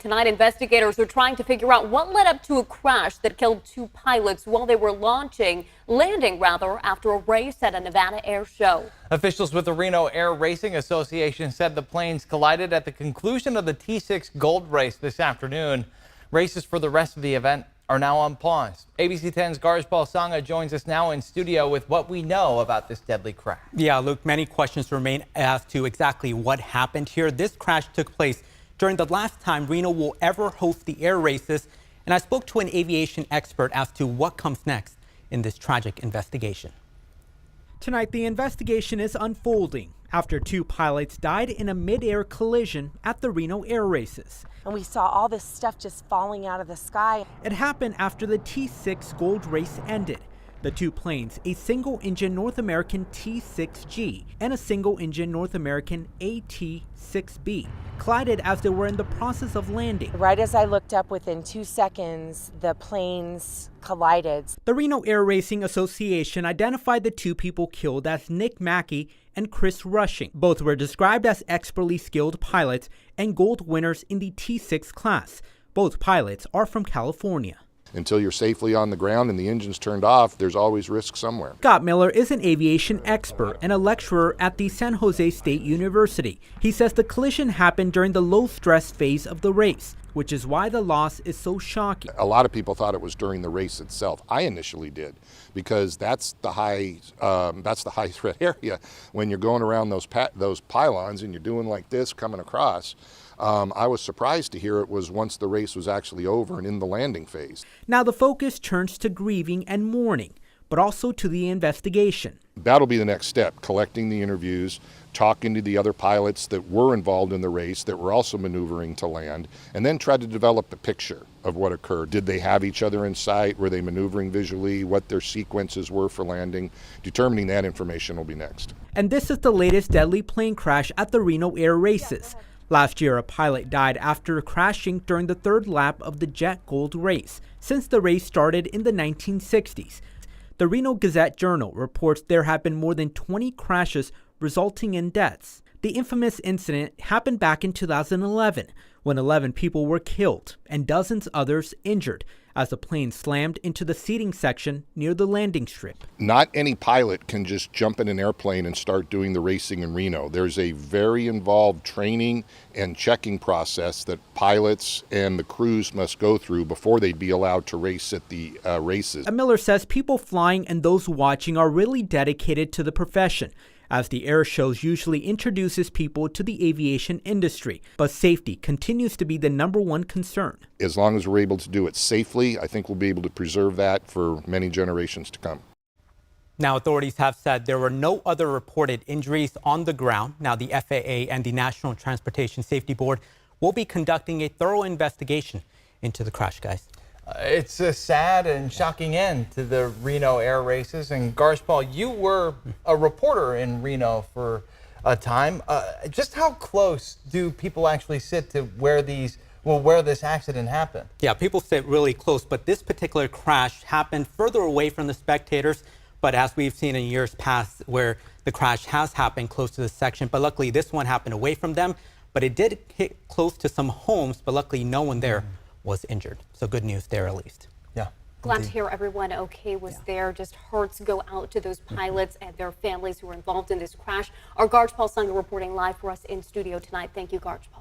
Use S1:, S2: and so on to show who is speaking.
S1: Tonight, investigators are trying to figure out what led up to a crash that killed two pilots while they were landing after a race at a Nevada air show.
S2: Officials with the Reno Air Racing Association said the planes collided at the conclusion of the T6 Gold Race this afternoon. Races for the rest of the event are now on pause. ABC 10's Garjpal Sangha joins us now in studio with what we know about this deadly crash.
S3: Yeah, Luke, many questions remain as to exactly what happened here. This crash took place during the last time Reno will ever host the air races, and I spoke to an aviation expert as to what comes next in this tragic investigation.
S4: Tonight, the investigation is unfolding after two pilots died in a mid-air collision at the Reno air races.
S5: And we saw all this stuff just falling out of the sky.
S4: It happened after the T6 Gold Race ended. The two planes, a single-engine North American T6G and a single-engine North American AT6B, collided as they were in the process of landing.
S5: Right as I looked up, within 2 seconds, the planes collided.
S4: The Reno Air Racing Association identified the two people killed as Nick Mackey and Chris Rushing. Both were described as expertly skilled pilots and gold winners in the T6 class. Both pilots are from California.
S6: Until you're safely on the ground and the engine's turned off, there's always risk somewhere.
S4: Scott Miller is an aviation expert and a lecturer at the San Jose State University. He says the collision happened during the low-stress phase of the race, which is why the loss is so shocking.
S6: A lot of people thought it was during the race itself. I initially did, because that's the high threat area. When you're going around those pylons and you're doing like this coming across. I was surprised to hear it was once the race was actually over and in the landing phase.
S4: Now the focus turns to grieving and mourning, but also to the investigation.
S6: That'll be the next step, collecting the interviews, talking to the other pilots that were involved in the race that were also maneuvering to land, and then try to develop a picture of what occurred. Did they have each other in sight? Were they maneuvering visually? What their sequences were for landing? Determining that information will be next.
S4: And this is the latest deadly plane crash at the Reno air races. Last year, a pilot died after crashing during the third lap of the Jet Gold race, since the race started in the 1960s. The Reno Gazette-Journal reports there have been more than 20 crashes resulting in deaths. The infamous incident happened back in 2011, when 11 people were killed and dozens others injured as the plane slammed into the seating section near the landing strip.
S6: Not any pilot can just jump in an airplane and start doing the racing in Reno. There's a very involved training and checking process that pilots and the crews must go through before they'd be allowed to race at the races.
S4: Miller says people flying and those watching are really dedicated to the profession, as the air shows usually introduces people to the aviation industry, but safety continues to be the #1 concern.
S6: As long as we're able to do it safely, I think we'll be able to preserve that for many generations to come.
S3: Now, authorities have said there were no other reported injuries on the ground. Now, the FAA and the National Transportation Safety Board will be conducting a thorough investigation into the crash, guys.
S2: It's a sad and shocking end to the Reno air races. And Garjpal, you were a reporter in Reno for a time. Just how close do people actually sit to where this accident happened?
S3: Yeah, people sit really close, but this particular crash happened further away from the spectators. But as we've seen in years past, where the crash has happened close to the section, but luckily this one happened away from them. But it did hit close to some homes, but luckily no one there was injured. So good news there, at least.
S2: Yeah.
S1: Glad to hear everyone okay was there. Just hearts go out to those pilots and their families who were involved in this crash. Our Garjpal Sangha reporting live for us in studio tonight. Thank you, Garjpal.